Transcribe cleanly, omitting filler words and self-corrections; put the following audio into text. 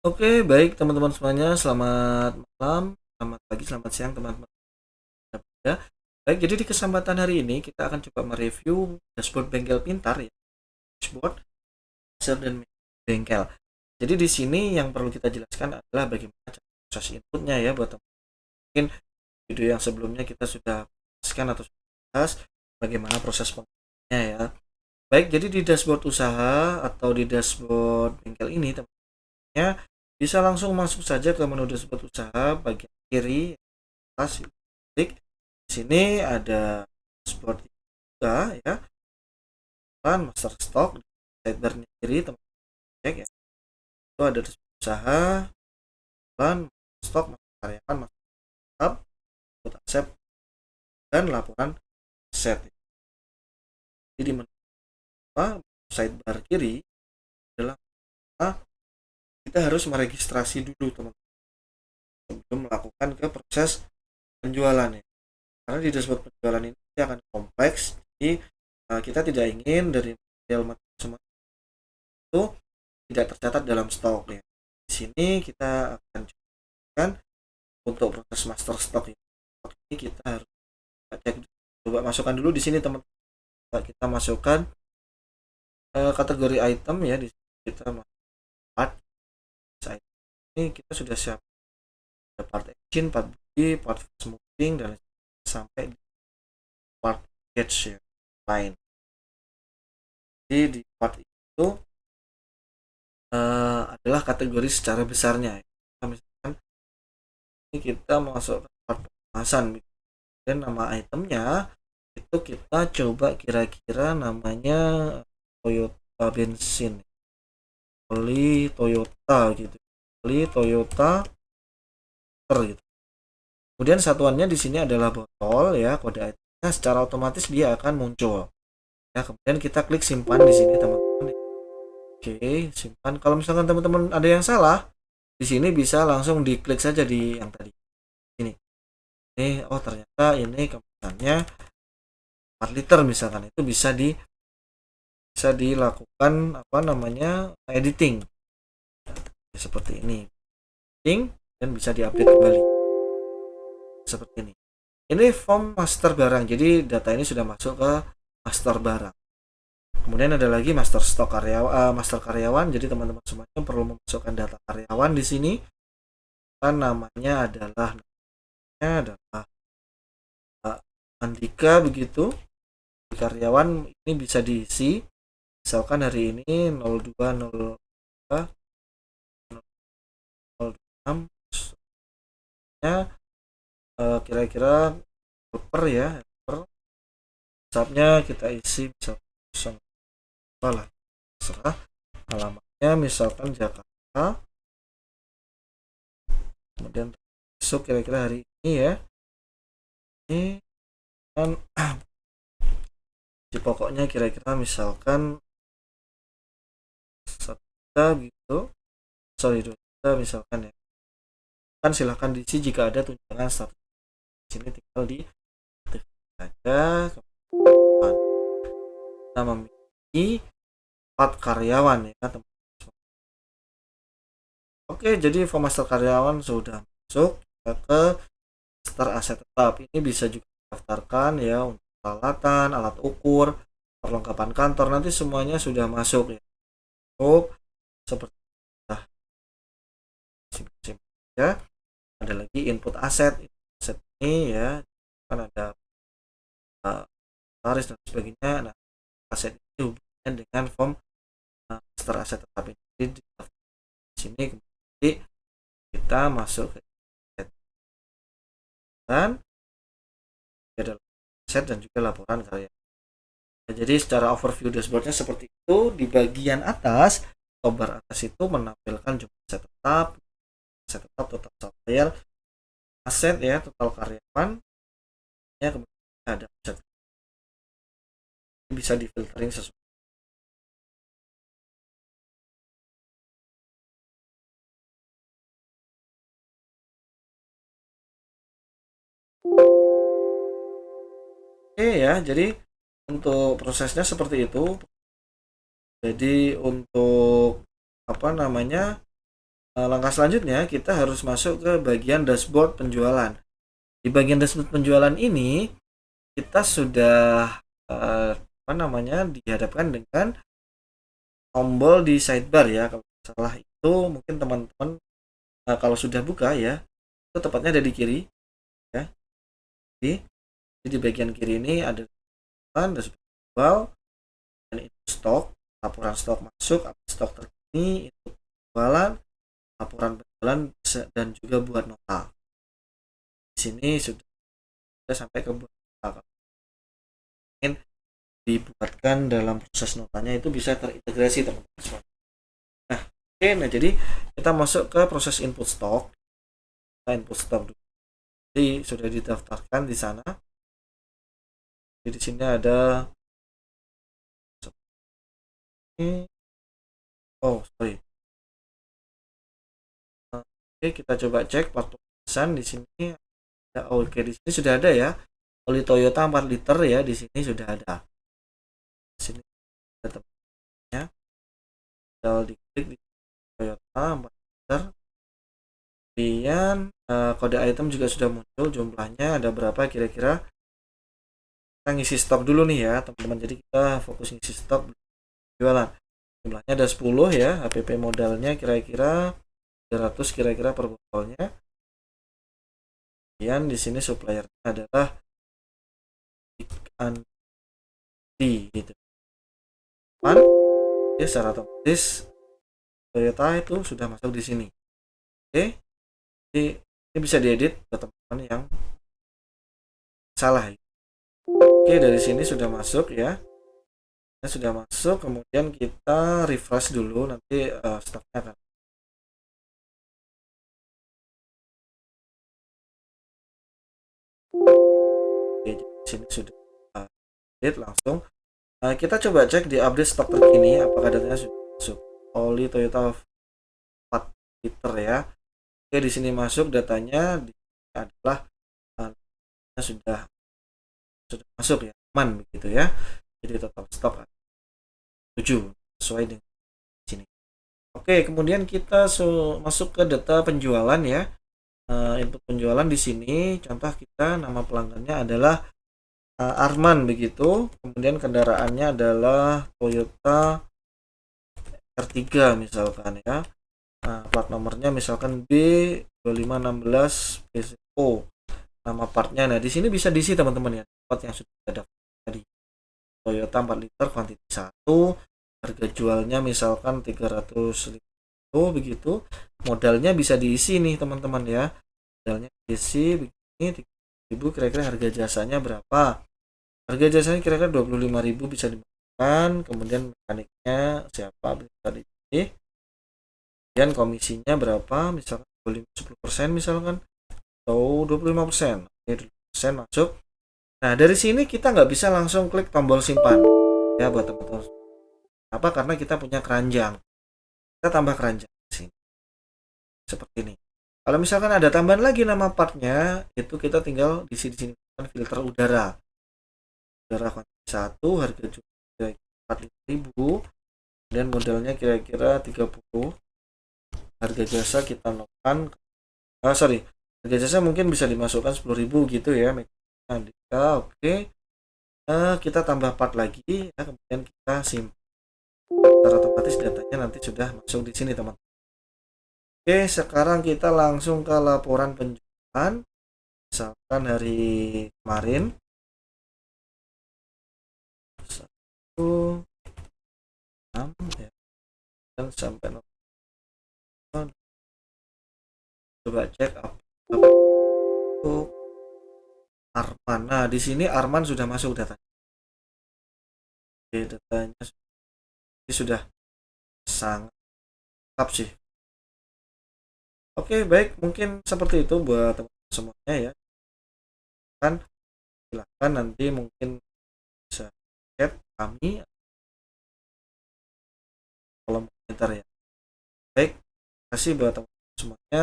Oke, baik teman-teman semuanya, selamat malam, selamat pagi, selamat siang teman-teman. Ya. Baik, jadi di kesempatan hari ini kita akan coba mereview dashboard bengkel pintar ya, dashboard user dan bengkel. Jadi di sini yang perlu kita jelaskan adalah bagaimana cara proses inputnya ya buat teman. Mungkin video yang sebelumnya kita sudah jelaskan atau sudah bahas bagaimana proses penggunanya ya. Baik, jadi di dashboard usaha atau di dashboard bengkel ini teman-teman bisa langsung masuk saja ke menu dashboard usaha bagian kiri atas. Klik di sini ada dashboard juga ya, kan master stock sidebarnya kiri teman-teman cek ya. Itu ada dashboard usaha, dan stok, master karyawan, master tetap, input aset dan laporan aset. Jadi di menu sidebar kiri adalah kita harus meregistrasi dulu teman-teman sebelum melakukan ke proses penjualan ya. Karena di dashboard penjualan ini akan kompleks, jadi kita tidak ingin dari material semua itu tidak tercatat dalam stok ya. Di sini kita akan coba untuk proses master stock ini kita harus cek, coba masukkan dulu di sini teman-teman. Kita masukkan kategori item ya, di sini kita part item ini kita sudah siap part engine, part body, part moving dan sampai di part gauge ya, line. Jadi di part itu adalah kategori secara besarnya. Misalkan ini kita masuk ke part pemasan dan nama itemnya itu kita coba kira-kira namanya Toyota bensin, oli Toyota gitu, oli Toyota gitu. Kemudian satuannya di sini adalah botol ya, kode itemnya secara otomatis dia akan muncul. Ya, kemudian kita klik simpan di sini teman-teman. Oke, simpan. Kalau misalkan teman-teman ada yang salah, di sini bisa langsung diklik saja di yang tadi. Ini oh ternyata ini kemasannya 4 liter misalkan, itu bisa dilakukan apa namanya editing seperti ini, editing dan bisa diupdate kembali seperti ini. Ini form master barang, jadi data ini sudah masuk ke master barang. Kemudian ada lagi master stok karyawan, master karyawan. Jadi teman-teman semuanya perlu memasukkan data karyawan di sini. Kan namanya adalah Andika begitu. Karyawan ini bisa diisi. Misalkan hari ini 0202 06 nya kira-kira per ya, per WhatsAppnya kita isi bisa lah, terserah. Alamatnya misalkan Jakarta, kemudian besok kira-kira hari ini ya, ini kan di pokoknya kira-kira misalkan 1 juta gitu, sorry 2 juta misalkan ya, kan silahkan diisi jika ada tunjangan status. Di sini tinggal di saja. Kita memiliki 4 karyawan ya teman-teman. Oke, jadi form master karyawan sudah masuk. Kita ke master aset tetap. Ini bisa juga didaftarkan ya untuk peralatan, alat ukur, perlengkapan kantor, nanti semuanya sudah masuk ya. Seperti ya. Ada lagi input aset. Aset ini ya kan ada taris dan sebagainya. Nah, aset ini hubungannya dengan form master aset tetap ini. Jadi di sini kemudian kita masuk ke aset dan ada aset dan juga laporan karya. Nah, jadi secara overview dashboardnya seperti itu. Di bagian atas, toolbar atas itu menampilkan jumlah aset tetap, total supplier, aset ya, total karyawan ya, kemudian ada aset. Bisa di filtering sesuai. Oke ya, jadi untuk prosesnya seperti itu. Jadi untuk apa namanya langkah selanjutnya kita harus masuk ke bagian dashboard penjualan. Di bagian dashboard penjualan ini kita sudah dihadapkan dengan tombol di sidebar ya. Kalau salah itu mungkin teman-teman kalau sudah buka ya, itu tepatnya ada di kiri ya. Jadi di bagian kiri ini ada dashboard jual dan itu stok, laporan stok masuk, stok terkini, itu penjualan, laporan penjualan dan juga buat nota. Di sini sudah sampai ke buat nota. Mungkin dibuatkan dalam proses notanya itu bisa terintegrasi teman-teman. Nah, jadi kita masuk ke proses input stok. Kita input stok dulu. Jadi sudah didaftarkan di sana. Jadi di sini ada sorry. Oke, kita coba cek waktu pesan di sini. Oke, di sini sudah ada ya. Oli Toyota 4 liter ya, di sini sudah ada. Di sini ada tempatnya. Tinggal diklik di Toyota 4 liter. Kemudian kode item juga sudah muncul, jumlahnya ada berapa kira-kira. Kita ngisi stok dulu nih ya teman-teman. Jadi kita fokus ngisi stok jualan. Jumlahnya ada 10 ya. HPP modalnya kira-kira 300 kira-kira per botolnya. Kemudian di sini suppliernya adalah Andi gitu. Ya, secara otomatis Toyota itu sudah masuk di sini. Oke. Jadi ini bisa diedit buat teman-teman yang salah. Oke, dari sini sudah masuk ya. Sudah masuk, kemudian kita refresh dulu, nanti stoknya akan. Oke, di sini sudah update langsung. Kita coba cek di update stok terkini apakah datanya sudah masuk. Oli Toyota 4 liter ya. Oke, di sini masuk datanya adalah sudah masuk ya, aman begitu ya. Jadi total stok 7 sesuai dengan sini. Oke, kemudian kita masuk ke data penjualan ya. Input penjualan di sini contoh kita nama pelanggannya adalah Arman begitu, kemudian kendaraannya adalah Toyota R3 misalkan ya. Plat nomornya misalkan B2516 PCO. Nama partnya. Nah, di sini bisa diisi teman-teman ya. Part yang sudah ada tadi. Toyota 4 liter kuantiti 1, harga jualnya misalkan 350 begitu. Modalnya bisa diisi nih teman-teman ya. Modalnya diisi begini 3.000, kira-kira harga jasanya berapa? Harga jasanya kira-kira 25.000 bisa dimasukkan, kemudian mekaniknya siapa bisa dipilih. Kemudian komisinya berapa? Misalkan 10% misalkan atau 25%. Oke, 20% masuk. Nah, dari sini kita nggak bisa langsung klik tombol simpan ya buat teman-teman. Apa? Karena kita punya keranjang. Kita tambah keranjang di sini. Seperti ini. Kalau misalkan ada tambahan lagi nama partnya, itu kita tinggal di sini filter udara. Udara kuantiti 1, harga jual 4.000, dan modalnya kira-kira 30. Harga jasa kita nolkan. Harga jasa mungkin bisa dimasukkan 10.000 gitu ya. Oke. Kita tambah part lagi ya, kemudian kita simpan. Secara otomatis datanya nanti sudah masuk di sini teman-teman. Oke, sekarang kita langsung ke laporan penjualan. Misalkan hari kemarin 1 6 ya, dan sampai coba cek untuk Arman. Nah, di sini Arman sudah masuk datanya. Oke, datanya ini sudah sangat lengkap sih. Oke, baik, mungkin seperti itu buat teman-teman semuanya ya. Kan silahkan nanti mungkin bisa chat kami kolom komentar ya. Baik, terima kasih buat teman-teman semuanya.